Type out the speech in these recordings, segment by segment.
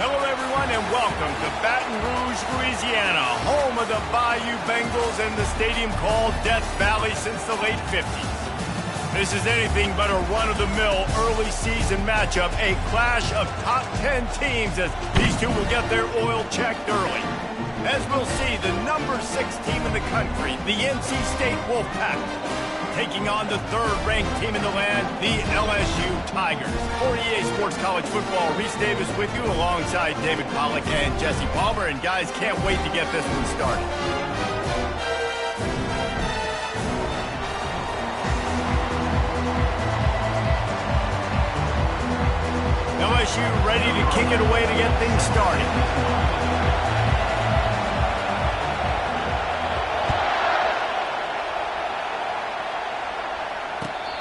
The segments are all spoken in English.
Hello, everyone, and welcome to Baton Rouge, Louisiana, home of the Bayou Bengals and the stadium called Death Valley since the late 50s. This is anything but a run-of-the-mill early season matchup, a clash of top 10 teams as these two will get their oil checked early. As we'll see, the number 6 team in the country, the NC State Wolfpack, taking on the third-ranked team in the land, the LSU Tigers. For EA Sports College Football, Reese Davis with you alongside David Pollack and Jesse Palmer. And guys, can't wait to get this one started. LSU ready to kick it away to get things started.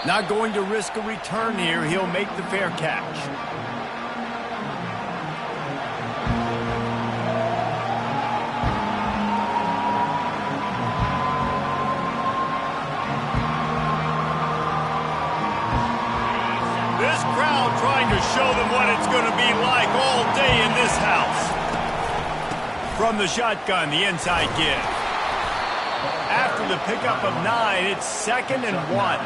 Not going to risk a return here. He'll make the fair catch. This crowd trying to show them what it's going to be like all day in this house. From the shotgun, the inside give. After the pickup of 9, it's 2nd and 1.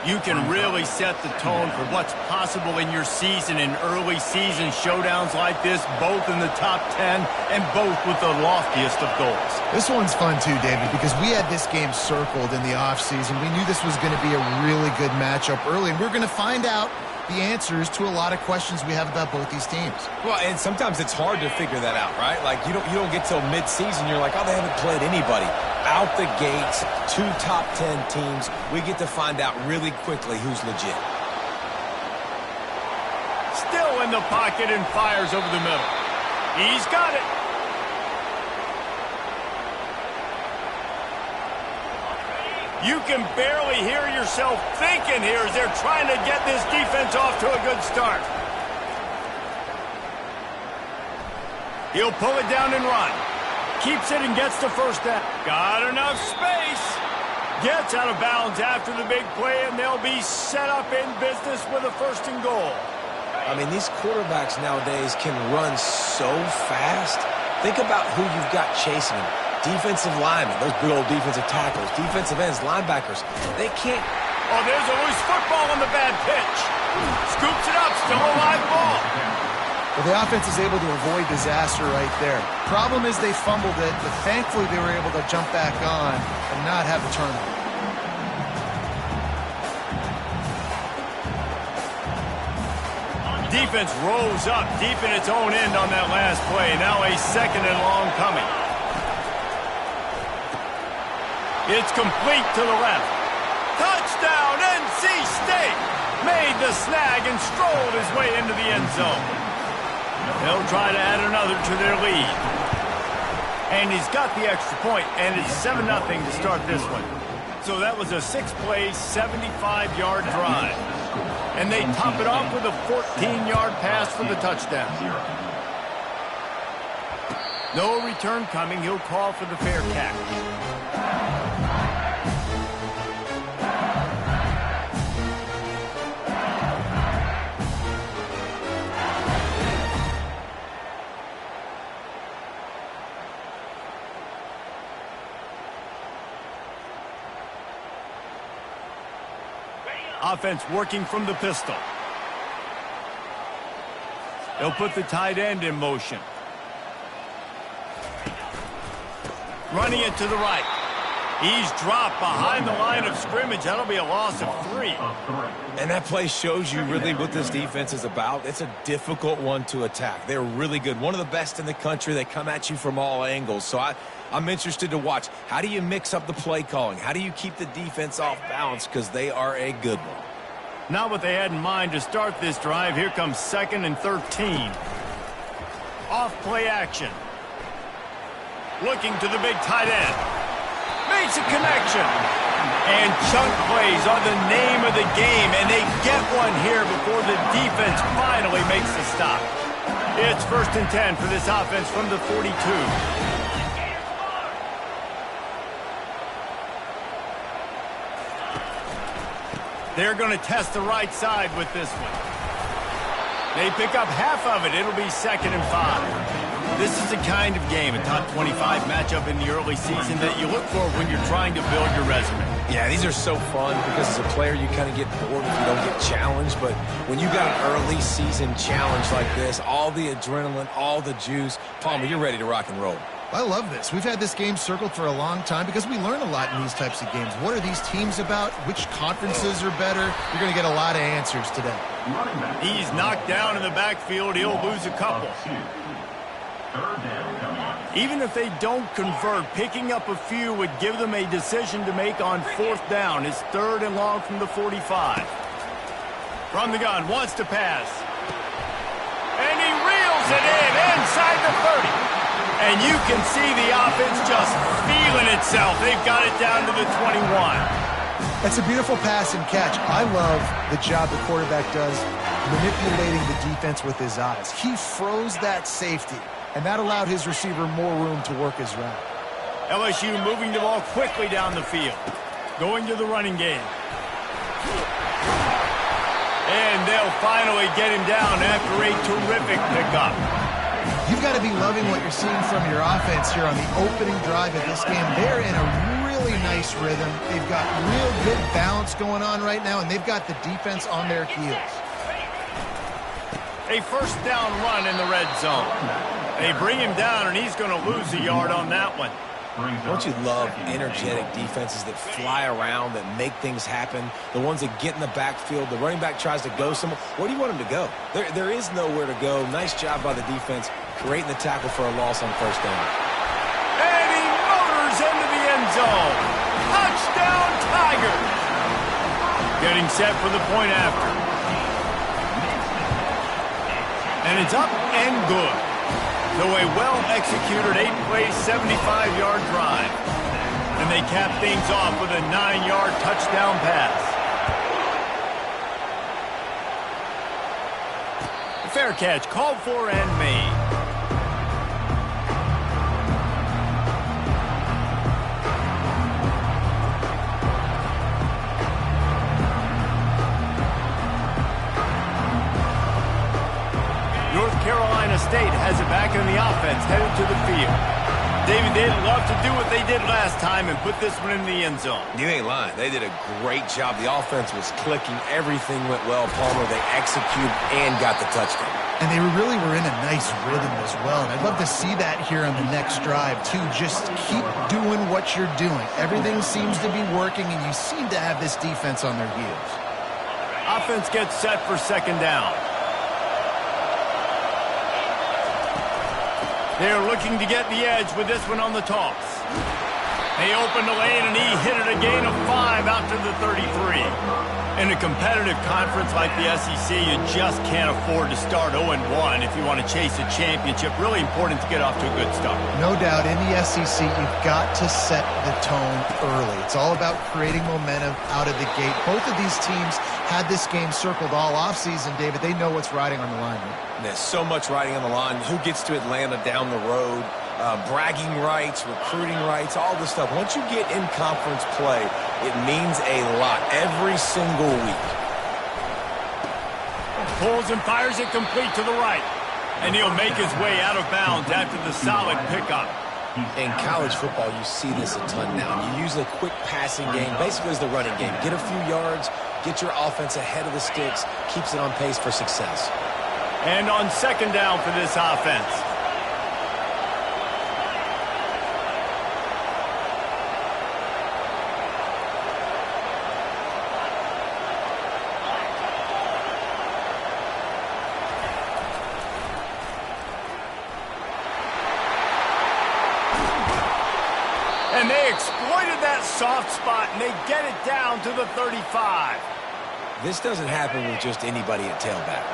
You can really set the tone for what's possible in your season in early season showdowns like this, both in the top 10 and both with the loftiest of goals. This one's fun too, David, because we had this game circled in the offseason. We knew this was going to be a really good matchup early, and we're going to find out the answers to a lot of questions we have about both these teams. Well, and sometimes it's hard to figure that out, right? Like, you don't get till mid-season, you're like, oh, they haven't played anybody. Out the gates, 2 top 10 teams, we get to find out really quickly who's legit. Still in the pocket and fires over the middle. He's got it. You can barely hear yourself thinking here as they're trying to get this defense off to a good start. He'll pull it down and run. Keeps it and gets the first down. Got enough space. Gets out of bounds after the big play, and they'll be set up in business with a 1st and goal. I mean, these quarterbacks nowadays can run so fast. Think about who you've got chasing them. Defensive linemen, those big old defensive tackles, defensive ends, linebackers. They can't. Oh, there's a loose football on the bad pitch. Scoops it up, still a live ball. Well, the offense is able to avoid disaster right there. Problem is they fumbled it, but thankfully they were able to jump back on and not have a turnover. Defense rose up deep in its own end on that last play. Now a 2nd and long coming. It's complete to the left. Touchdown, NC State! Made the snag and strolled his way into the end zone. They'll try to add another to their lead. And he's got the extra point, and it's 7-0 to start this one. So that was a 6-play, 75-yard drive. And they top it off with a 14-yard pass for the touchdown. No return coming. He'll call for the fair catch. Offense working from the pistol. They'll put the tight end in motion. Running it to the right. He's dropped behind the line of scrimmage. That'll be a loss of 3. And that play shows you really what this defense is about. It's a difficult one to attack. They're really good. One of the best in the country. They come at you from all angles. So I'm interested to watch. How do you mix up the play calling? How do you keep the defense off balance? Because they are a good one. Not what they had in mind to start this drive. Here comes 2nd and 13. Off play action. Looking to the big tight end. Makes a connection. And chunk plays are the name of the game, and they get one here before the defense finally makes the stop. It's 1st and 10 for this offense from the 42. They're going to test the right side with this one. They pick up half of it. It'll be 2nd and 5. This is the kind of game, a top 25 matchup in the early season, that you look for when you're trying to build your resume. Yeah, these are so fun because as a player you kind of get bored if you don't get challenged, but when you got an early season challenge like this, all the adrenaline, all the juice, Palmer, you're ready to rock and roll. I love this. We've had this game circled for a long time because we learn a lot in these types of games. What are these teams about? Which conferences are better? You're going to get a lot of answers today. He's knocked down in the backfield. He'll lose a couple. Even if they don't convert, picking up a few would give them a decision to make on 4th down. It's 3rd and long from the 45. From the gun, wants to pass. And he reels it in inside the 30. And you can see the offense just feeling itself. They've got it down to the 21. That's a beautiful pass and catch. I love the job the quarterback does manipulating the defense with his eyes. He froze that safety, and that allowed his receiver more room to work his route. LSU moving the ball quickly down the field. Going to the running game. And they'll finally get him down after a terrific pickup. You've got to be loving what you're seeing from your offense here on the opening drive of this game. They're in a really nice rhythm. They've got real good balance going on right now, and they've got the defense on their heels. A 1st down run in the red zone. They bring him down, and he's going to lose a yard on that one. Don't you love energetic defenses that fly around, that make things happen? The ones that get in the backfield, the running back tries to go somewhere. Where do you want him to go? There is nowhere to go. Nice job by the defense creating the tackle for a loss on 1st down. And he motors into the end zone. Touchdown, Tigers! Getting set for the point after. And it's up and good. So a well-executed 8-play, 75-yard drive. And they cap things off with a 9-yard touchdown pass. A fair catch called for and made. North Carolina State has it back in the offense, headed to the field. David, they'd love to do what they did last time and put this one in the end zone. You ain't lying. They did a great job. The offense was clicking. Everything went well, Palmer. They executed and got the touchdown. And they really were in a nice rhythm as well. And I'd love to see that here on the next drive, too. Just keep doing what you're doing. Everything seems to be working, and you seem to have this defense on their heels. Offense gets set for 2nd down. They're looking to get the edge with this one on the toss. They opened the lane, and he hit it a gain of 5 out to the 33. In a competitive conference like the SEC, you just can't afford to start 0-1 if you want to chase a championship. Really important to get off to a good start. No doubt, in the SEC, you've got to set the tone early. It's all about creating momentum out of the gate. Both of these teams had this game circled all offseason, David. They know what's riding on the line. There's so much riding on the line. Who gets to Atlanta down the road? Bragging rights, recruiting rights, all this stuff. Once you get in conference play, it means a lot every single week. Pulls and fires it complete to the right. And he'll make his way out of bounds after the solid pickup. In college football, you see this a ton now. You use a quick passing game, basically as the running game. Get a few yards, get your offense ahead of the sticks, keeps it on pace for success. And on 2nd down for this offense. And they exploited that soft spot, and they get it down to the 35. This doesn't happen with just anybody at tailback.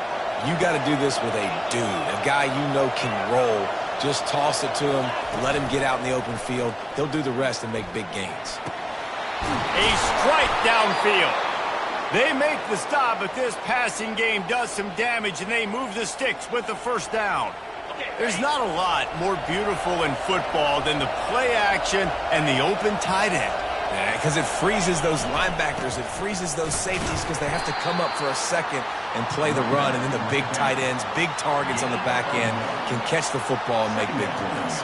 You got to do this with a dude, a guy you know can roll. Just toss it to him, let him get out in the open field. He'll do the rest and make big gains. A strike downfield. They make the stop, but this passing game does some damage, and they move the sticks with the 1st down. There's not a lot more beautiful in football than the play action and the open tight end. Yeah, because it freezes those linebackers. It freezes those safeties because they have to come up for a second and play the run, and then the big tight ends, big targets on the back end can catch the football and make big plays.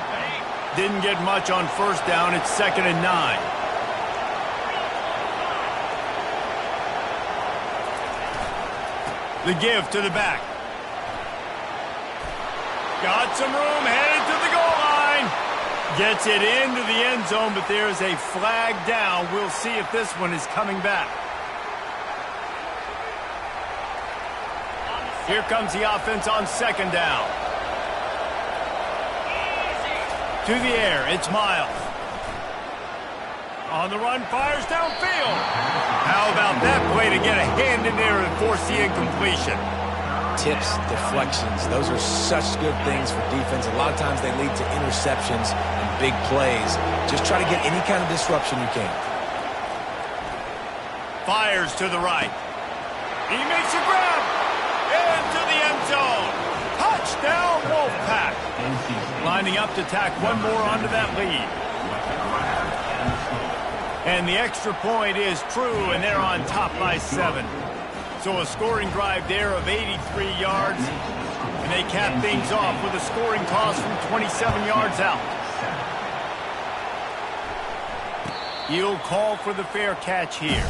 Didn't get much on first down. It's 2nd and 9. The give to the back. Got some room, headed to the goal line. Gets it into the end zone, but there's a flag down. We'll see if this one is coming back. Here comes the offense on 2nd down. To the air, it's Miles. On the run, fires downfield. How about that play to get a hand in there and force the incompletion? Tips, deflections, those are such good things for defense. A lot of times they lead to interceptions and big plays. Just try to get any kind of disruption you can. Fires to the right. He makes a grab. Into the end zone. Touchdown, Wolfpack. Lining up to tack one more onto that lead. And the extra point is true, and they're on top by 7. So a scoring drive there of 83 yards. And they cap things off with a scoring toss from 27 yards out. He'll call for the fair catch here.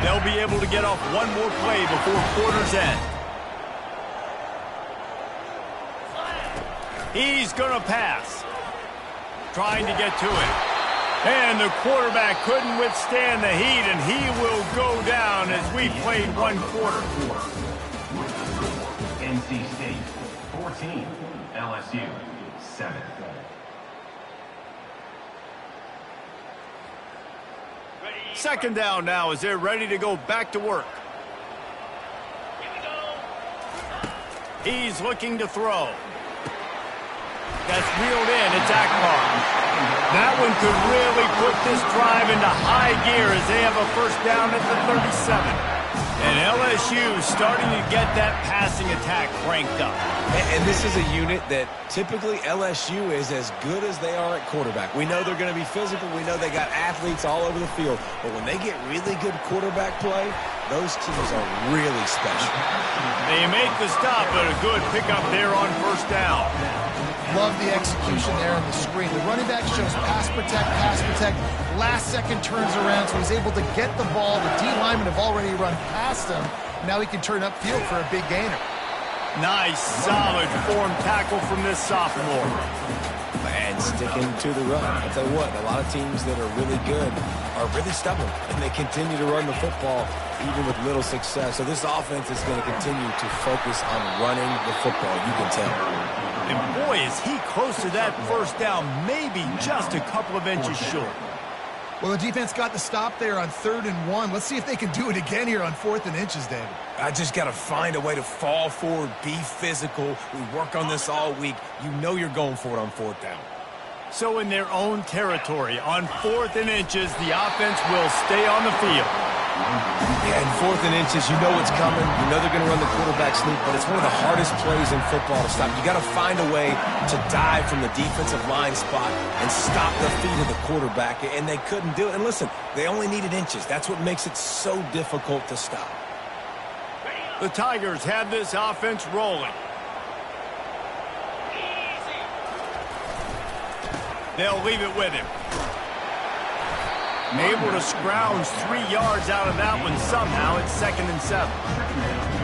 They'll be able to get off one more play before quarter's end. He's going to pass. Trying to get to it. And the quarterback couldn't withstand the heat, and he will go down as we played one quarter. NC State, 14. LSU, 7. Second down now as they're ready to go back to work. He's looking to throw. That's reeled in. It's Akbar. That one could really put this drive into high gear as they have a first down at the 37. And LSU starting to get that passing attack cranked up. And this is a unit that typically LSU is as good as they are at quarterback. We know they're going to be physical. We know they got athletes all over the field. But when they get really good quarterback play, those teams are really special. They make the stop, but a good pickup there on first down. Love the execution there on the screen. The running back shows pass protect. Last second turns around, so he's able to get the ball. The D linemen have already run past him. Now he can turn upfield for a big gainer. Nice, solid form tackle from this sophomore. And sticking to the run. I'll tell you what, a lot of teams that are really good are really stubborn, and they continue to run the football even with little success. So this offense is going to continue to focus on running the football, you can tell. And boy, is he close to that first down, maybe just a couple of inches short. Well, the defense got the stop there on 3rd and 1. Let's see if they can do it again here on 4th and inches, David. I just got to find a way to fall forward, be physical. We work on this all week. You know you're going for it on 4th down. So in their own territory, on 4th and inches, the offense will stay on the field. Yeah, in 4th and inches, you know what's coming. You know they're going to run the quarterback sneak, but it's one of the hardest plays in football to stop. You got to find a way to dive from the defensive line spot and stop the feet of the quarterback, and they couldn't do it. And listen, they only needed inches. That's what makes it so difficult to stop. The Tigers have this offense rolling. They'll leave it with him. Able to scrounge 3 yards out of that one somehow. It's 2nd and 7.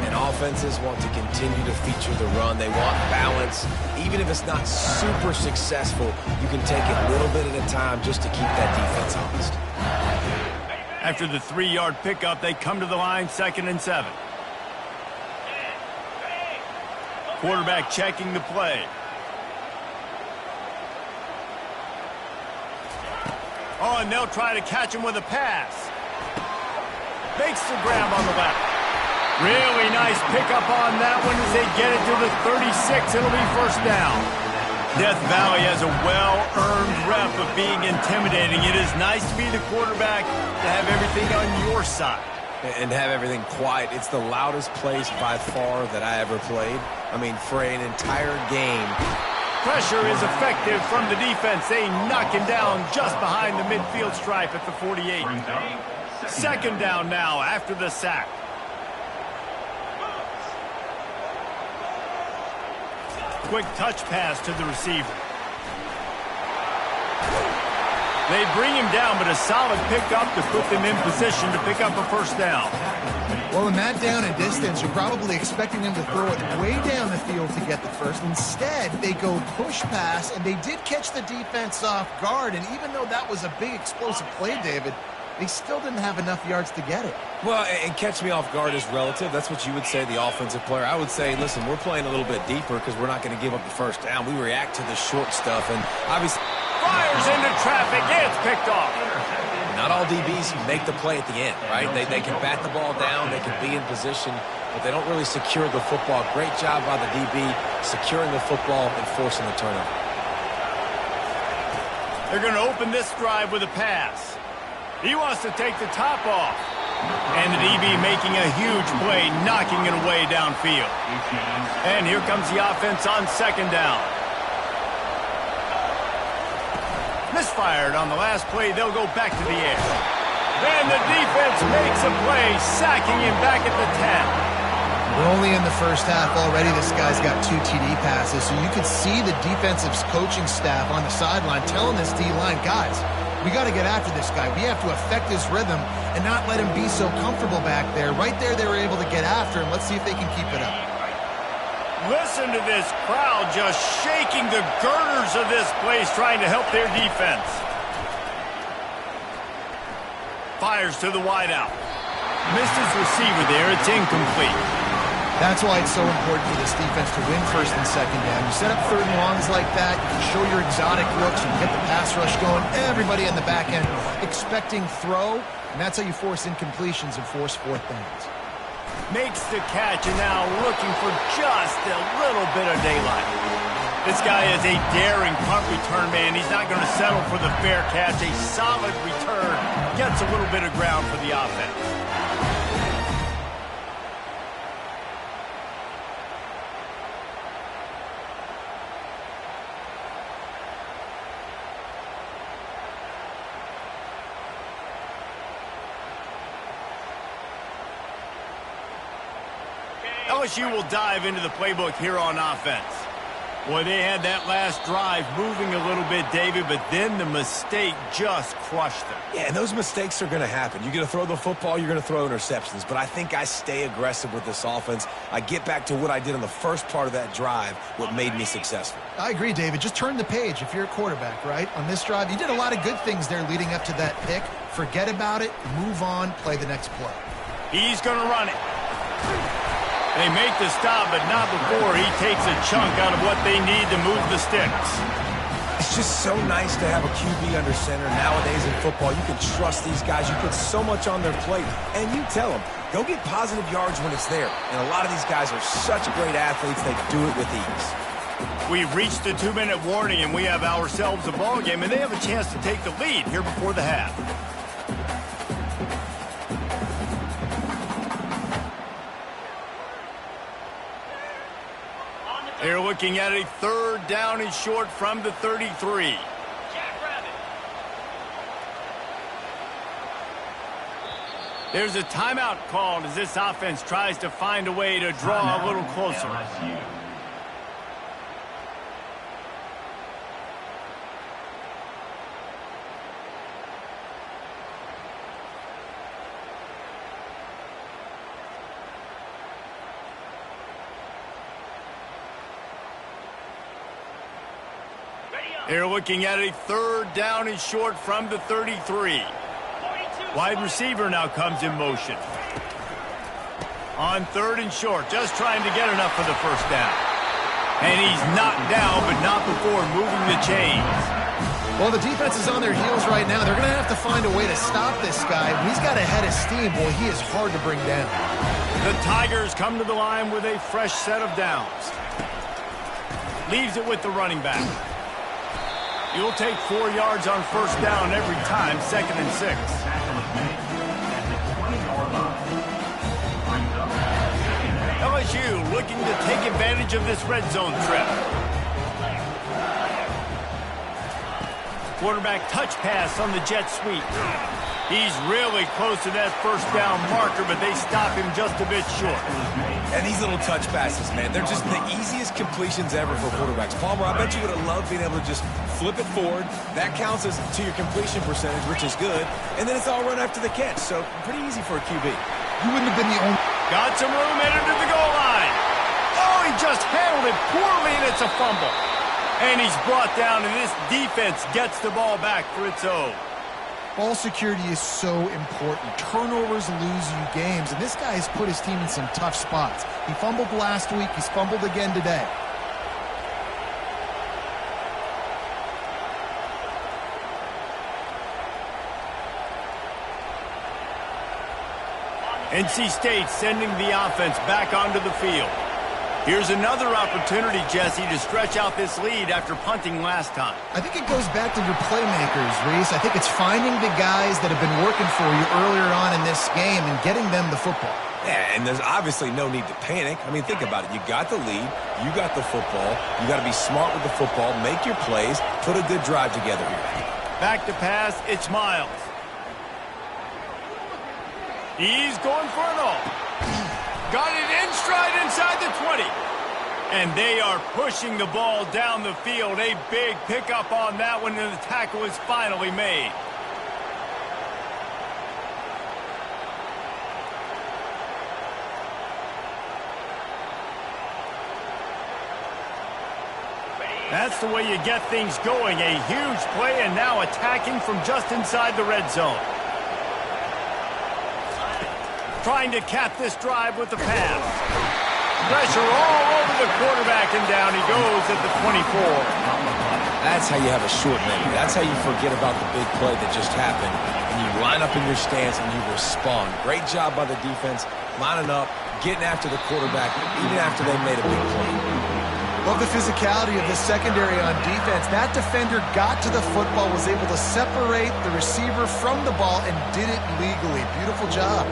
And offenses want to continue to feature the run. They want balance. Even if it's not super successful, you can take it a little bit at a time just to keep that defense honest. After the 3-yard pickup, they come to the line, 2nd and 7. Quarterback checking the play. Oh, and they'll try to catch him with a pass. Makes the grab on the left. Really nice pickup on that one as they get it to the 36. It'll be first down. Death Valley has a well-earned rep of being intimidating. It is nice to be the quarterback, to have everything on your side. And have everything quiet. It's the loudest place by far that I ever played. I mean, for an entire game, pressure is effective from the defense. They knock him down just behind the midfield stripe at the 48. Second down now after the sack. Quick touch pass to the receiver. They bring him down, but a solid pickup to put them in position to pick up a first down. Well, in that down and distance, you're probably expecting them to throw it way down the field to get the first. Instead, they go push pass, and they did catch the defense off guard. And even though that was a big explosive play, David, they still didn't have enough yards to get it. Well, and catch me off guard is relative. That's what you would say, the offensive player. I would say, listen, we're playing a little bit deeper because we're not going to give up the first down. We react to the short stuff, and obviously fires into traffic. It's picked off. not all DBs make the play at the end, right? They can bat the ball down, they can be in position, but they don't really secure the football. Great job by the DB securing the football and forcing the turnover. They're going to open this drive with a pass. He wants to take the top off. And the DB making a huge play, knocking it away downfield. And here comes the offense on second down. Misfired on the last play. They'll go back to the air. And the defense makes a play, sacking him back at the 10. We're only in the first half already. This guy's got 2 TD passes, so you could see the defensive coaching staff on the sideline telling this D-line, guys, we got to get after this guy. We have to affect his rhythm and not let him be so comfortable back there. Right there, they were able to get after him. Let's see if they can keep it up. Listen to this crowd just shaking the girders of this place, trying to help their defense. Fires to the wideout. Missed his receiver there. It's incomplete. That's why it's so important for this defense to win first and second down. You set up third and longs like that, you can show your exotic looks, you can get the pass rush going, everybody in the back end expecting throw, and that's how you force incompletions and force fourth downs. Makes the catch, and now looking for just a little bit of daylight. This guy is a daring punt return man. He's not going to settle for the fair catch. A solid return gets a little bit of ground for the offense. LSU will dive into the playbook here on offense. Boy, they had that last drive moving a little bit, David, but then the mistake just crushed them. Yeah, and those mistakes are going to happen. You're going to throw the football, you're going to throw interceptions, but I think I stay aggressive with this offense. I get back to what I did on the first part of that drive, what made me successful. I agree, David. Just turn the page if you're a quarterback, right? On this drive, you did a lot of good things there leading up to that pick. Forget about it, move on, play the next play. He's going to run it. They make the stop, but not before he takes a chunk out of what they need to move the sticks. It's just so nice to have a QB under center. Nowadays in football, you can trust these guys. You put so much on their plate, and you tell them, go get positive yards when it's there. And a lot of these guys are such great athletes, they do it with ease. We've reached the 2-minute warning, and we have ourselves a ball game, and they have a chance to take the lead here before the half. They're looking at a third down and short from the 33. There's a timeout called as this offense tries to find a way to draw a little closer. They're looking at a third down and short from the 33. Wide receiver now comes in motion. On third and short, just trying to get enough for the first down. And he's knocked down, but not before moving the chains. Well, the defense is on their heels right now. They're going to have to find a way to stop this guy. When he's got a head of steam, boy, he is hard to bring down. The Tigers come to the line with a fresh set of downs. Leaves it with the running back. You'll take 4 yards on first down every time, 2nd and 6. LSU looking to take advantage of this red zone trip. Quarterback touch pass on the jet sweep. He's really close to that first down marker, but they stop him just a bit short. And these little touch passes, man, they're just the easiest completions ever for quarterbacks. Palmer, I bet you would have loved being able to just flip it forward. That counts as to your completion percentage, which is good. And then it's all run after the catch, so pretty easy for a QB. You wouldn't have been the only... Got some room headed to the goal line. Oh, he just handled it poorly, and it's a fumble. And he's brought down, and this defense gets the ball back for its own. Ball security is so important. Turnovers lose you games, and this guy has put his team in some tough spots. He fumbled last week. He's fumbled again today. NC State sending the offense back onto the field. Here's another opportunity, Jesse, to stretch out this lead after punting last time. I think it goes back to your playmakers, Reese. I think it's finding the guys that have been working for you earlier on in this game and getting them the football. Yeah, and there's obviously no need to panic. I mean, think about it. You got the lead. You got the football. You got to be smart with the football. Make your plays. Put a good drive together here. Back to pass. It's Miles. He's going for it all. Got it in stride inside the 20. And they are pushing the ball down the field. A big pickup on that one, and the tackle is finally made. That's the way you get things going. A huge play, and now attacking from just inside the red zone. Trying to cap this drive with the pass. Pressure all over the quarterback, and down he goes at the 24. That's how you have a short memory. That's how you forget about the big play that just happened, and you line up in your stance and you respond. Great job by the defense, lining up, getting after the quarterback, even after they made a big play. Love the physicality of the secondary on defense. That defender got to the football, was able to separate the receiver from the ball, and did it legally. Beautiful job.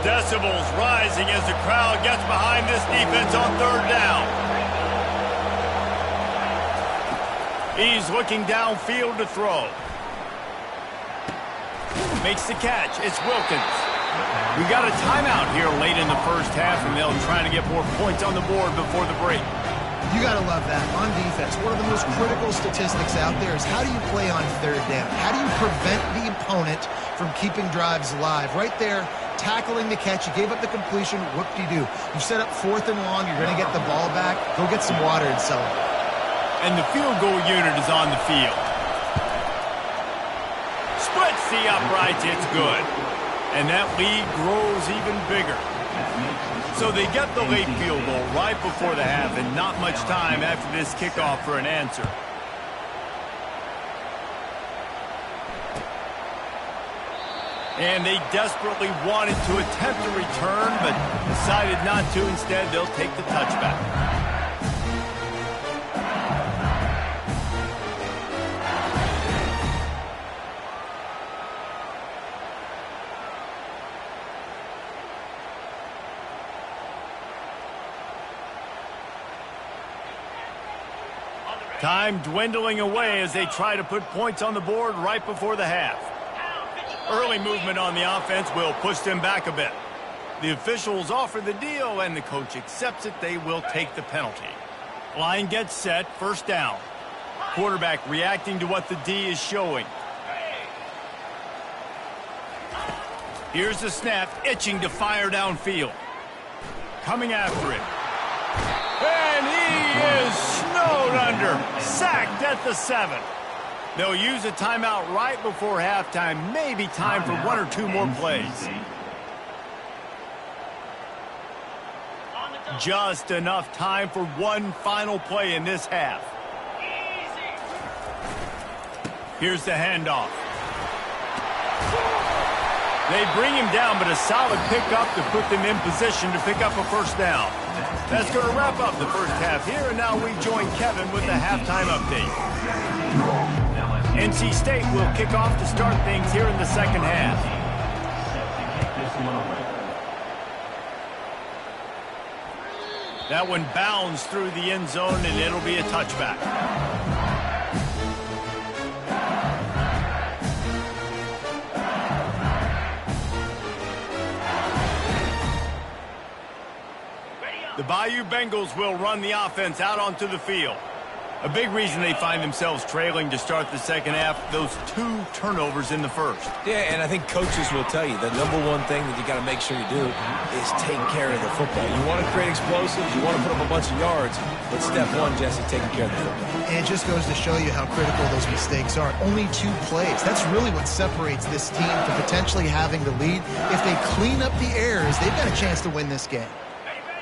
Decibels rising as the crowd gets behind this defense on third down. He's looking downfield to throw. Makes the catch. It's Wilkins. We got a timeout here late in the first half, and they'll try to get more points on the board before the break. You got to love that. On defense, one of the most critical statistics out there is how do you play on third down? How do you prevent the opponent from keeping drives alive? Right there, tackling the catch. You gave up the completion. Whoop-de-doo. You set up fourth and long. You're going to get the ball back. Go get some water and celebrate. And the field goal unit is on the field. Splits the uprights. It's good. And that lead grows even bigger. So they get the late field goal right before the half, and not much time after this kickoff for an answer. And they desperately wanted to attempt a return, but decided not to. Instead, they'll take the touchback. Time dwindling away as they try to put points on the board right before the half. Early movement on the offense will push them back a bit. The officials offer the deal, and the coach accepts it. They will take the penalty. Line gets set, first down. Quarterback reacting to what the D is showing. Here's the snap, itching to fire downfield. Coming after it. And he is snowed under. Sacked at the 7. They'll use a timeout right before halftime. Maybe time for one or two more plays. Just enough time for one final play in this half. Here's the handoff. They bring him down, but a solid pickup to put them in position to pick up a first down. That's going to wrap up the first half here, and now we join Kevin with the halftime update. NC State will kick off to start things here in the second half. That one bounds through the end zone, and it'll be a touchback. The Bayou Bengals will run the offense out onto the field. A big reason they find themselves trailing to start the second half, those 2 turnovers in the first. Yeah, and I think coaches will tell you the number one thing that you got to make sure you do is take care of the football. You want to create explosives, you want to put up a bunch of yards, but step one, Jesse, taking care of the football. And it just goes to show you how critical those mistakes are. Only 2 plays. That's really what separates this team from potentially having the lead. If they clean up the errors, they've got a chance to win this game.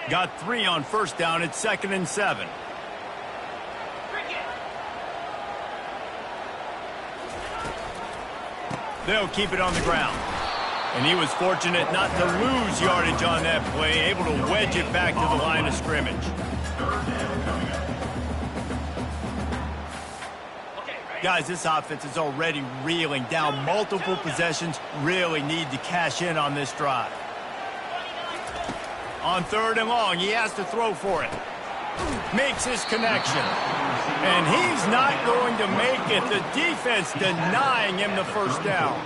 Got 3 on first down at 2nd and 7. They'll keep it on the ground. And he was fortunate not to lose yardage on that play, able to wedge it back to the line of scrimmage. Guys, this offense is already reeling down multiple possessions, really need to cash in on this drive. On 3rd and long, he has to throw for it. Makes his connection. And he's not going to make it. The defense denying him the first down.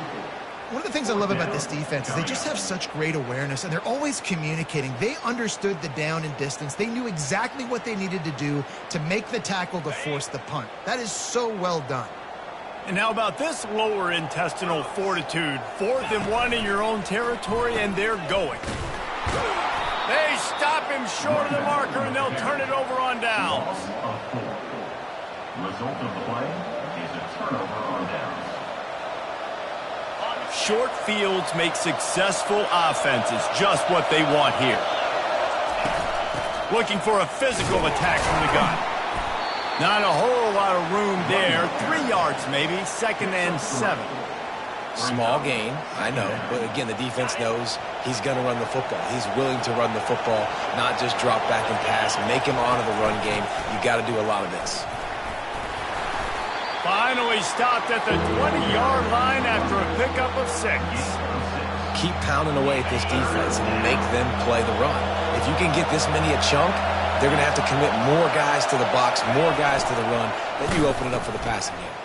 One of the things I love about this defense is they just have such great awareness, and they're always communicating. They understood the down and distance. They knew exactly what they needed to do to make the tackle to force the punt. That is so well done. And how about this lower intestinal fortitude? 4th and 1 in your own territory, and they're going. They stop him short of the marker, and they'll turn it over on downs. Result of the play is a turnover on downs. Short fields make successful offenses just what they want here. Looking for a physical attack from the gun. Not a whole lot of room there. 3 yards maybe, 2nd and 7. Small gain, I know, but again, the defense knows he's going to run the football. He's willing to run the football, not just drop back and pass, make him honor the run game. You got to do a lot of this. Finally stopped at the 20-yard line after a pickup of 6. Keep pounding away at this defense and make them play the run. If you can get this many a chunk, they're going to have to commit more guys to the box, more guys to the run, then you open it up for the passing game.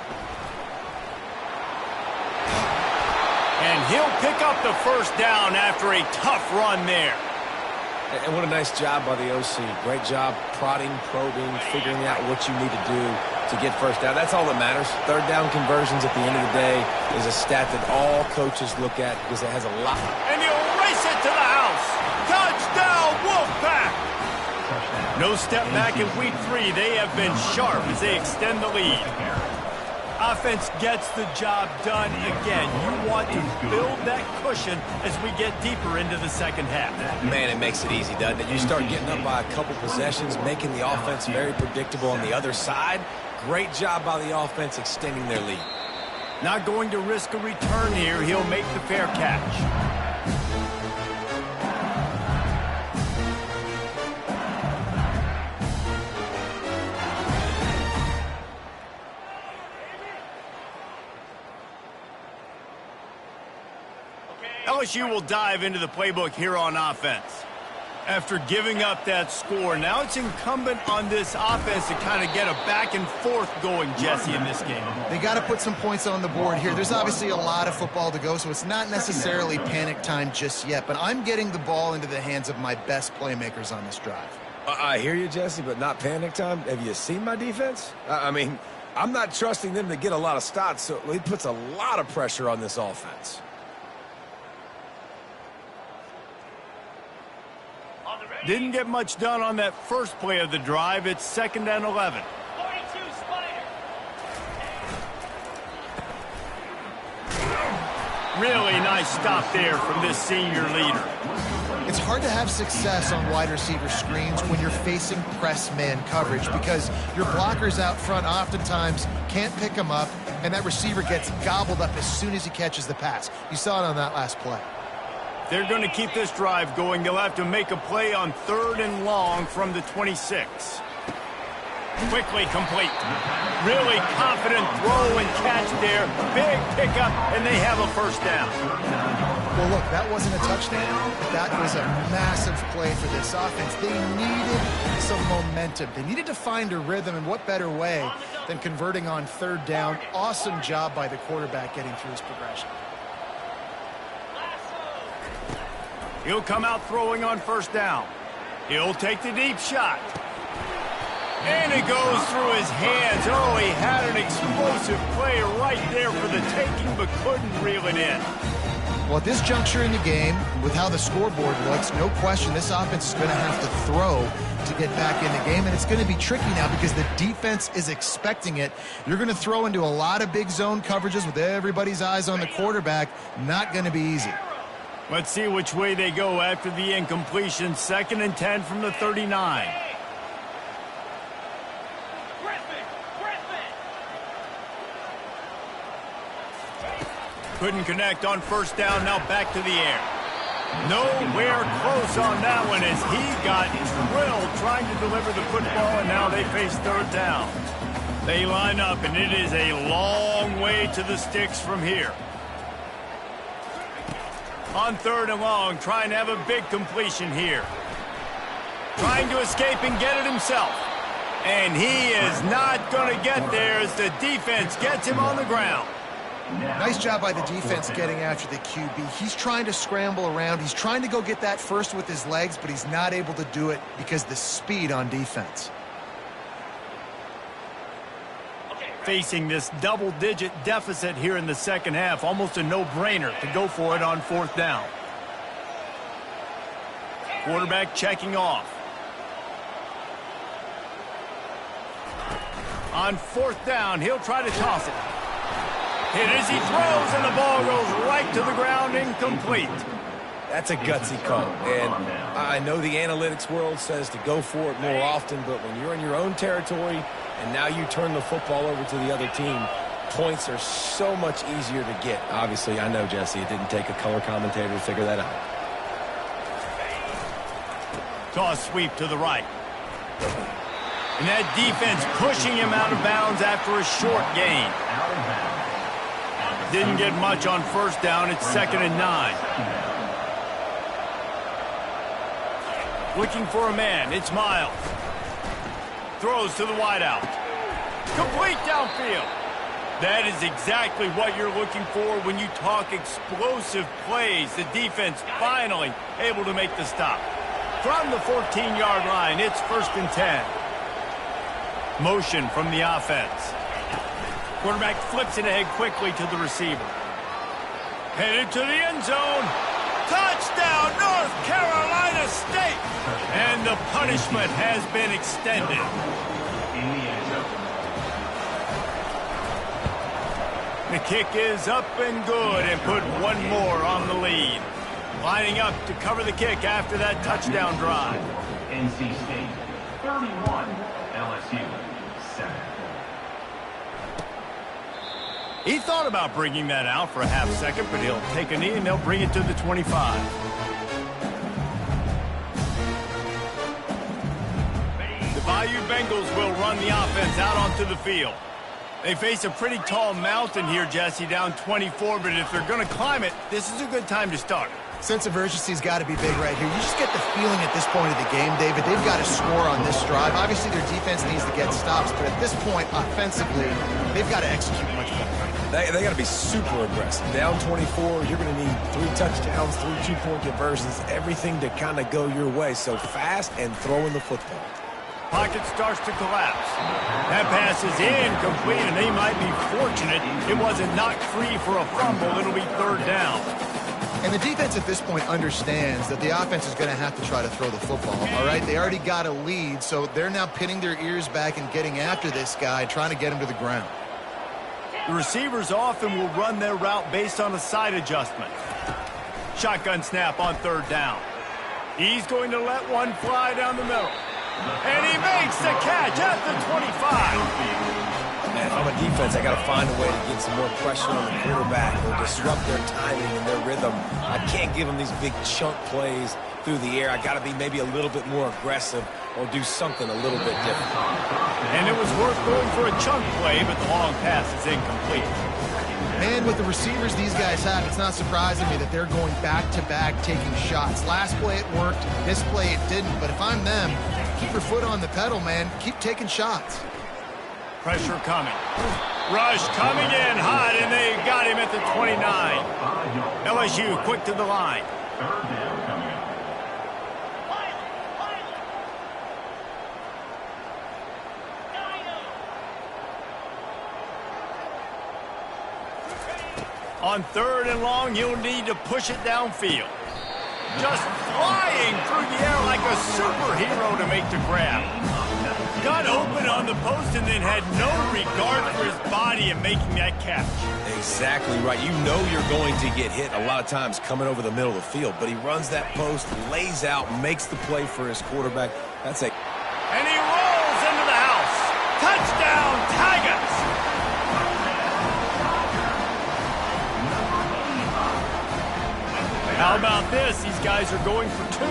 And he'll pick up the first down after a tough run there. And what a nice job by the OC. Great job prodding, probing, figuring out what you need to do to get first down. That's all that matters. 3rd down conversions at the end of the day is a stat that all coaches look at because it has a lot. And he'll race it to the house. Touchdown, Wolfpack! No step back in week 3. They have been sharp as they extend the lead. Offense gets the job done again. You want to build that cushion as we get deeper into the second half. Man, it makes it easy, doesn't it? You start getting up by a couple possessions, making the offense very predictable on the other side. Great job by the offense extending their lead. Not going to risk a return here. He'll make the fair catch. LSU will dive into the playbook here on offense. After giving up that score, now it's incumbent on this offense to kind of get a back and forth going, Jesse, in this game. They got to put some points on the board here. There's obviously a lot of football to go, so it's not necessarily panic time just yet, but I'm getting the ball into the hands of my best playmakers on this drive. I hear you, Jesse, but not panic time. Have you seen my defense? I mean, I'm not trusting them to get a lot of stops, so it puts a lot of pressure on this offense. Didn't get much done on that first play of the drive. It's 2nd and 11. 42 Spider. Really nice stop there from this senior leader. It's hard to have success on wide receiver screens when you're facing press man coverage because your blockers out front oftentimes can't pick them up, and that receiver gets gobbled up as soon as he catches the pass. You saw it on that last play. They're going to keep this drive going. They'll have to make a play on 3rd and long from the 26. Quickly complete. Really confident throw and catch there. Big pickup, and they have a first down. Well, look, that wasn't a touchdown, but that was a massive play for this offense. They needed some momentum. They needed to find a rhythm, and what better way than converting on 3rd down. Awesome job by the quarterback getting through his progression. He'll come out throwing on first down. He'll take the deep shot. And it goes through his hands. Oh, he had an explosive play right there for the taking, but couldn't reel it in. Well, at this juncture in the game, with how the scoreboard looks, no question this offense is going to have to throw to get back in the game, and it's going to be tricky now because the defense is expecting it. You're going to throw into a lot of big zone coverages with everybody's eyes on the quarterback. Not going to be easy. Let's see which way they go after the incompletion. 2nd and 10 from the 39. Couldn't connect on 1st down, now back to the air. Nowhere close on that one as he got drilled trying to deliver the football, and now they face 3rd down. They line up, and it is a long way to the sticks from here. On 3rd and long, trying to have a big completion here. Trying to escape and get it himself. And he is not going to get there as the defense gets him on the ground. Nice job by the defense getting after the QB. He's trying to scramble around. He's trying to go get that first with his legs, but he's not able to do it because of the speed on defense. Facing this double-digit deficit here in the 2nd half, almost a no-brainer to go for it on 4th down. Quarterback checking off. On 4th down, he'll try to toss it. Hit as he throws, and the ball goes right to the ground, incomplete. That's a gutsy call, and I know the analytics world says to go for it more often, but when you're in your own territory and now you turn the football over to the other team, points are so much easier to get. Obviously, I know, Jesse, it didn't take a color commentator to figure that out. Toss sweep to the right. And that defense pushing him out of bounds after a short gain. Didn't get much on 1st down. It's 2nd and 9. Looking for a man. It's Miles. Throws to the wideout. Complete downfield. That is exactly what you're looking for when you talk explosive plays. The defense finally able to make the stop. From the 14-yard line, it's 1st and 10. Motion from the offense. Quarterback flips it ahead quickly to the receiver. Headed to the end zone. Touchdown, North Carolina State! And the punishment has been extended. The kick is up and good and put one more on the lead. Lining up to cover the kick after that touchdown drive. NC State 31, LSU 7. He thought about bringing that out for a half second, but he'll take a knee and they'll bring it to the 25. The Bayou Bengals will run the offense out onto the field. They face a pretty tall mountain here, Jesse, down 24, but if they're going to climb it, this is a good time to start. Sense of urgency's got to be big right here. You just get the feeling at this point of the game, David, they've got to score on this drive. Obviously, their defense needs to get stops, but at this point, offensively, they've got to execute much better. They got to be super aggressive. Down 24, you're going to need 3 touchdowns, 3 two-point conversions, everything to kind of go your way. So fast and throwing the football. Pocket starts to collapse. That pass is incomplete, and they might be fortunate it wasn't knocked free for a fumble. It'll be 3rd down. And the defense at this point understands that the offense is going to have to try to throw the football, all right? They already got a lead, so they're now pinning their ears back and getting after this guy, trying to get him to the ground. The receivers often will run their route based on a side adjustment. Shotgun snap on 3rd down. He's going to let one fly down the middle. And he makes the catch at the 25. Man, if I'm a defense, I got to find a way to get some more pressure on the quarterback or disrupt their timing and their rhythm. I can't give them these big chunk plays through the air. I got to be maybe a little bit more aggressive or do something a little bit different. And it was worth going for a chunk play, but the long pass is incomplete. And with the receivers these guys have, it's not surprising me that they're going back-to-back taking shots. Last play it worked, this play it didn't. But if I'm them, keep your foot on the pedal, man. Keep taking shots. Pressure coming. Rush coming in hot, and they got him at the 29. LSU quick to the line. On 3rd and long, he'll need to push it downfield. Just flying through the air like a superhero to make the grab. Got open on the post and then had no regard for his body in making that catch. Exactly right. You know you're going to get hit a lot of times coming over the middle of the field, but he runs that post, lays out, makes the play for his quarterback. That's a... And he rolls into the house. Touchdown, Tigers! How about this? These guys are going for 2.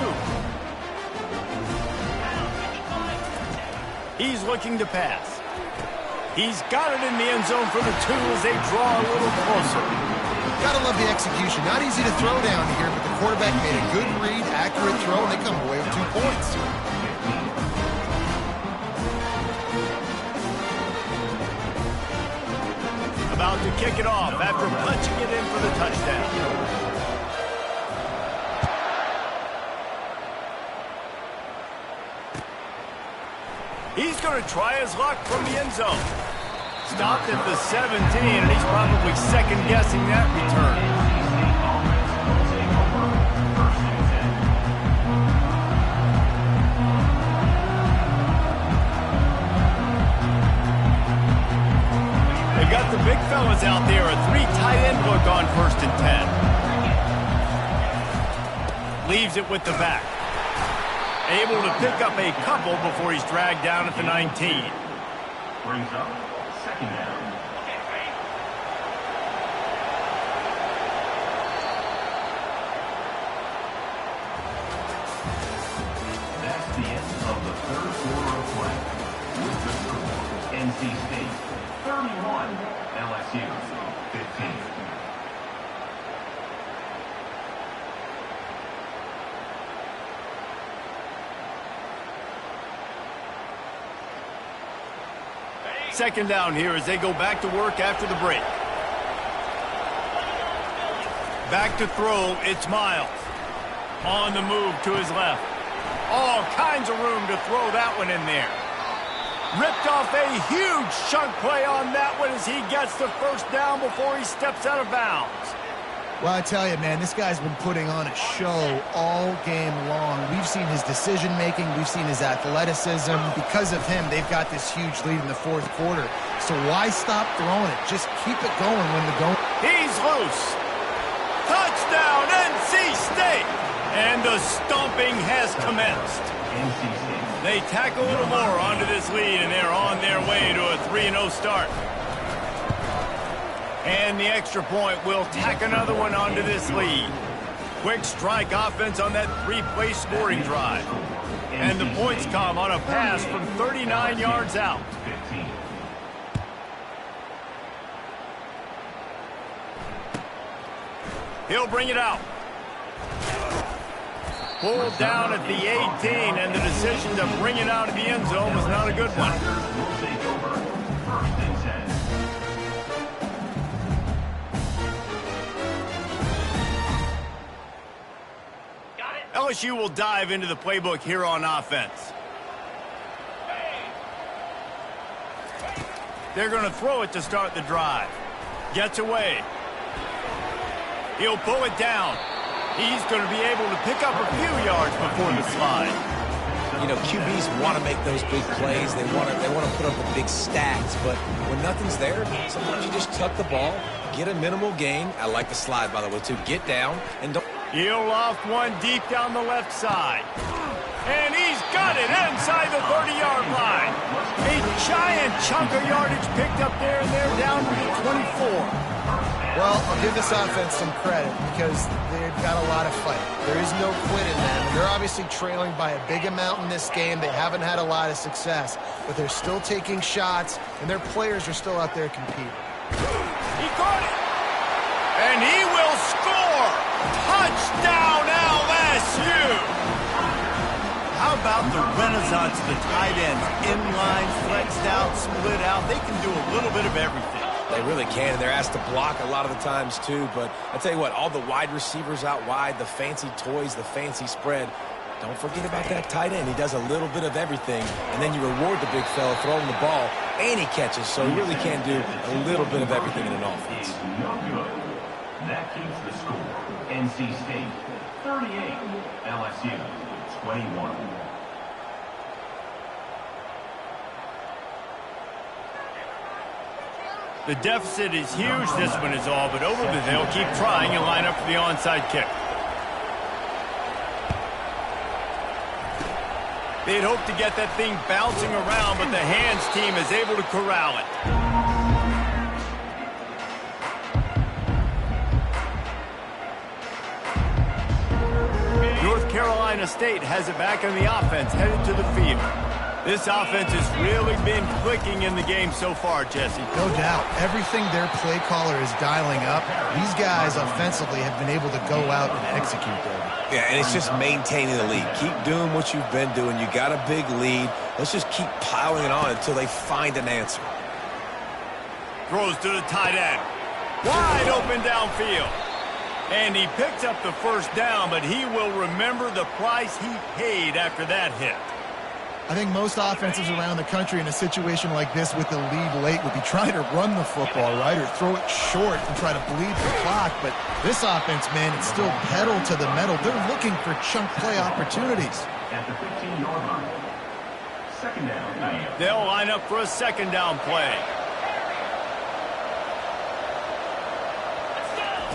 He's looking to pass. He's got it in the end zone for the 2 as they draw a little closer. Gotta love the execution. Not easy to throw down here, but the quarterback made a good read, accurate throw, and they come away with 2 points. About to kick it off after punching it in for the touchdown. He's going to try his luck from the end zone. Stopped at the 17, and he's probably second-guessing that return. They got the big fellas out there, a 3 tight end look on 1st and 10. Leaves it with the back. Able to pick up a couple before he's dragged down at the 19. Brings up 2nd down. That's the end of the 3rd quarter of play. With the score, NC State 31, LSU 15. Second down here as they go back to work after the break. Back to throw, it's Miles. On the move to his left. All kinds of room to throw that one in there. Ripped off a huge chunk play on that one as he gets the 1st down before he steps out of bounds. Well, I tell you, man, this guy's been putting on a show all game long. We've seen his decision-making. We've seen his athleticism. Because of him, they've got this huge lead in the 4th quarter. So why stop throwing it? Just keep it going when the going... He's loose. Touchdown, NC State! And the stomping has commenced. They tack a little more onto this lead, and they're on their way to a 3-0 start. And the extra point will tack another one onto this lead. Quick strike offense on that 3-play scoring drive. And the points come on a pass from 39 yards out. He'll bring it out. Pulled down at the 18, and the decision to bring it out of the end zone was not a good one. LSU will dive into the playbook here on offense. They're going to throw it to start the drive. Gets away. He'll pull it down. He's going to be able to pick up a few yards before the slide. You know, QBs want to make those big plays. They want to put up the big stats, but when nothing's there, sometimes you just tuck the ball, get a minimal gain. I like the slide, by the way, too. Get down and don't... He'll loft one deep down the left side. And he's got it inside the 30-yard line. A giant chunk of yardage picked up there, and they're down to the 24. Well, I'll give this offense some credit because they've got a lot of fight. There is no quit in them. They're obviously trailing by a big amount in this game. They haven't had a lot of success, but they're still taking shots, and their players are still out there competing. He caught it. And he will score. Touchdown, LSU. How about the renaissance of the tight ends? Inline, flexed out, split out. They can do a little bit of everything. They really can, and they're asked to block a lot of the times, too. But I tell you what, all the wide receivers out wide, the fancy toys, the fancy spread, don't forget about that tight end. He does a little bit of everything, and then you reward the big fella throwing the ball, and he catches. So he really can do a little bit of everything in an offense. That keeps the score. NC State 38, LSU 21. The deficit is huge. This one is all but over, but they'll keep trying and line up for the onside kick. They'd hoped to get that thing bouncing around, but the hands team is able to corral it. North Carolina State has it back on the offense, headed to the field. This offense has really been clicking in the game so far, Jesse. No doubt. Everything their play caller is dialing up, these guys offensively have been able to go out and execute there. Yeah, and it's just maintaining the lead. Keep doing what you've been doing. You got a big lead. Let's just keep piling it on until they find an answer. Throws to the tight end. Wide open downfield. And he picks up the first down, but he will remember the price he paid after that hit. I think most offenses around the country in a situation like this with the lead late would be trying to run the football, right, or throw it short and try to bleed the clock. But this offense, man, it's still pedal to the metal. They're looking for chunk play opportunities. At the 15-yard line. Second down. They'll line up for a second down play.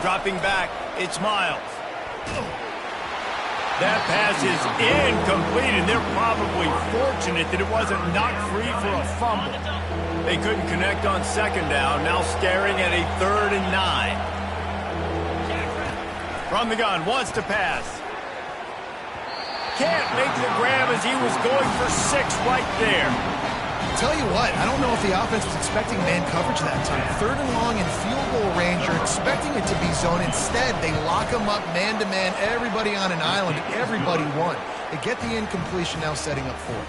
Dropping back, it's Miles. That pass is incomplete, and they're probably fortunate that it wasn't knocked free for a fumble. They couldn't connect on second down, now staring at a 3rd and 9. From the gun, wants to pass. Can't make the grab as he was going for 6 right there. Tell you what, I don't know if the offense was expecting man coverage that time. 3rd and long in field goal range, you're expecting it to be zone. Instead, they lock them up man-to-man, everybody on an island, everybody won. They get the incompletion, now setting up 4th.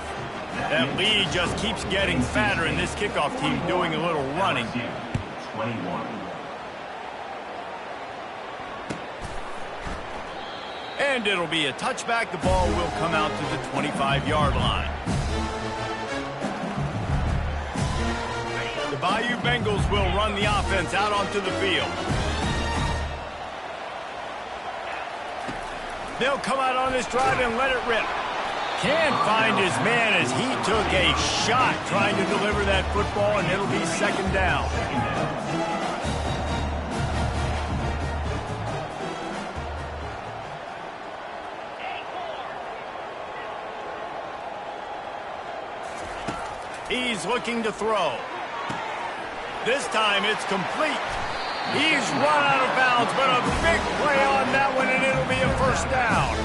That lead just keeps getting fatter, and this kickoff team doing a little running. 21. And it'll be a touchback. The ball will come out to the 25-yard line. The Bayou Bengals will run the offense out onto the field. They'll come out on this drive and let it rip. Can't find his man as he took a shot trying to deliver that football, and it'll be second down. He's looking to throw. This time it's complete. He's run out of bounds, but a big play on that one, and it'll be a first down.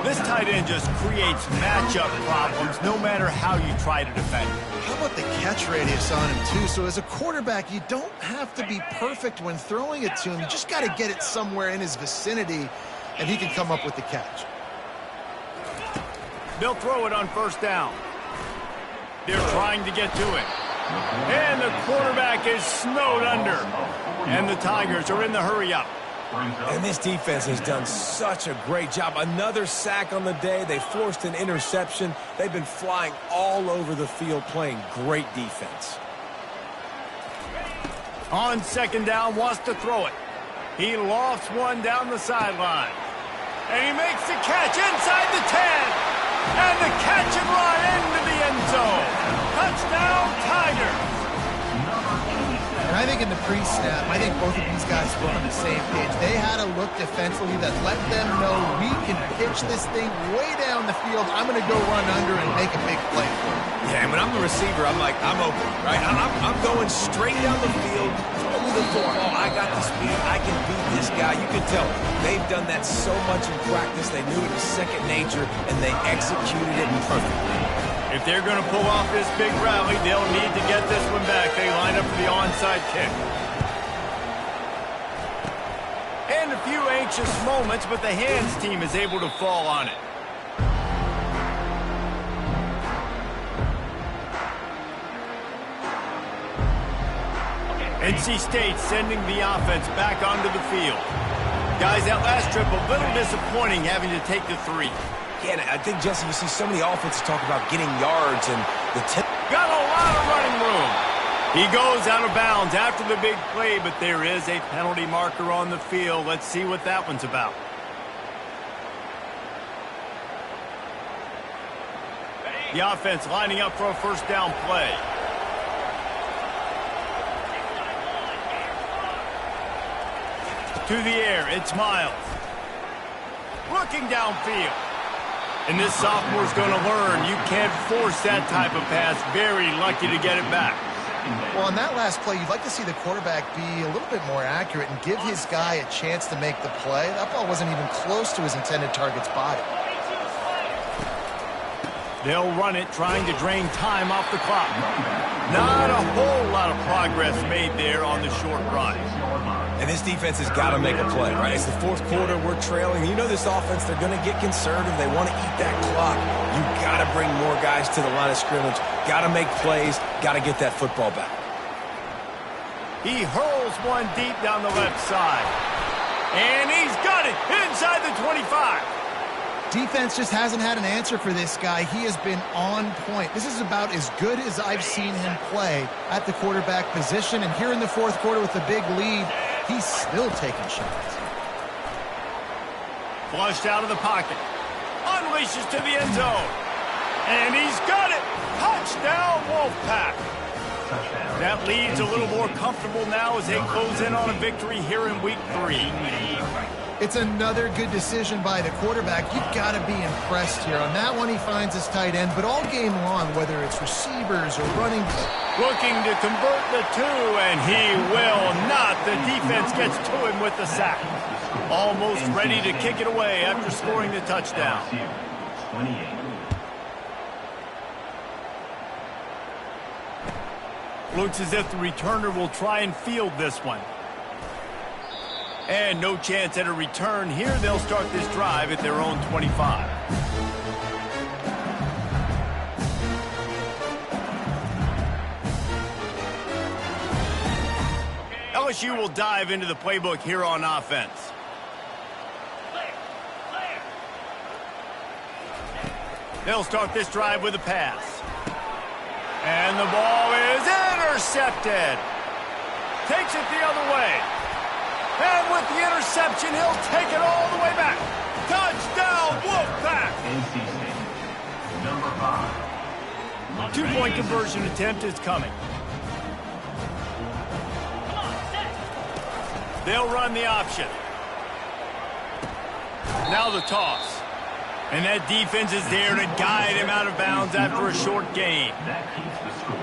This tight end just creates matchup problems no matter how you try to defend him. How about the catch radius on him, too? So as a quarterback, you don't have to be perfect when throwing it to him. You just got to get it somewhere in his vicinity, and he can come up with the catch. They'll throw it on first down. They're trying to get to it. And the quarterback is snowed under. And the Tigers are in the hurry-up. And this defense has done such a great job. Another sack on the day. They forced an interception. They've been flying all over the field playing great defense. On second down, wants to throw it. He lofts one down the sideline. And he makes the catch inside the 10. And the catch and run into the end zone. Touchdown, Tigers. And I think in the pre-snap, I think both of these guys were on the same page. They had a look defensively that let them know we can pitch this thing way down the field. I'm going to go run under and make a big play for it. Yeah, and when I'm the receiver, I'm like, I'm open, right? I'm going straight down the field, throw me the football. I got the speed. I can beat this guy. You can tell they've done that so much in practice. They knew it was second nature, and they executed it perfectly. If they're going to pull off this big rally, they'll need to get this one back. They line up for the onside kick. And a few anxious moments, but the hands team is able to fall on it. NC State sending the offense back onto the field. Guys, that last trip a little disappointing having to take the 3. Yeah, and I think, Jesse, you see so many offenses talk about getting yards and the tip. Got a lot of running room. He goes out of bounds after the big play, but there is a penalty marker on the field. Let's see what that one's about. The offense lining up for a first down play. To the air, it's Miles. Looking downfield. And this sophomore's going to learn you can't force that type of pass. Very lucky to get it back. Well, on that last play, you'd like to see the quarterback be a little bit more accurate and give his guy a chance to make the play. That ball wasn't even close to his intended target's body. They'll run it, trying to drain time off the clock. Not a whole lot of progress made there on the short run. And this defense has got to make a play, right? It's the fourth quarter. We're trailing. You know this offense, they're going to get conservative. They want to eat that clock. You got to bring more guys to the line of scrimmage. Got to make plays. Got to get that football back. He hurls one deep down the left side. And he's got it inside the 25. Defense just hasn't had an answer for this guy. He has been on point. This is about as good as I've seen him play at the quarterback position. And here in the fourth quarter with the big lead, he's still taking shots. Flushed out of the pocket. Unleashes to the end zone. And he's got it. Touchdown, Wolfpack. That lead's a little more comfortable now as they close in on a victory here in week 3. It's another good decision by the quarterback. You've got to be impressed here. On that one, he finds his tight end, but all game long, whether it's receivers or running. Looking to convert the 2, and he will not. The defense gets to him with the sack. Almost ready to kick it away after scoring the touchdown. 28. Looks as if the returner will try and field this one. And no chance at a return here. They'll start this drive at their own 25. LSU will dive into the playbook here on offense. They'll start this drive with a pass. And the ball is intercepted. Takes it the other way. And with the interception, he'll take it all the way back. Touchdown, Wolfpack! NC State, number 5. 2-point conversion attempt is coming. They'll run the option. Now the toss. And that defense is there to guide him out of bounds after a short gain. That keeps the score.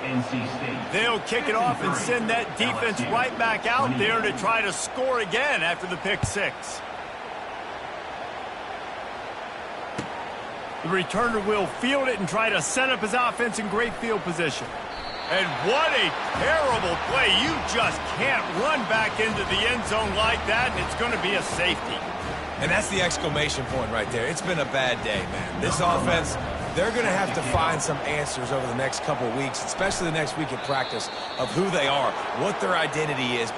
NC State. They'll kick it off and send that defense right back out there to try to score again after the pick 6. The returner will field it and try to set up his offense in great field position. And what a terrible play. You just can't run back into the end zone like that, and it's going to be a safety. And that's the exclamation point right there. It's been a bad day, man. This offense, they're going to have to find some answers over the next couple of weeks, especially the next week at practice, of who they are, what their identity is.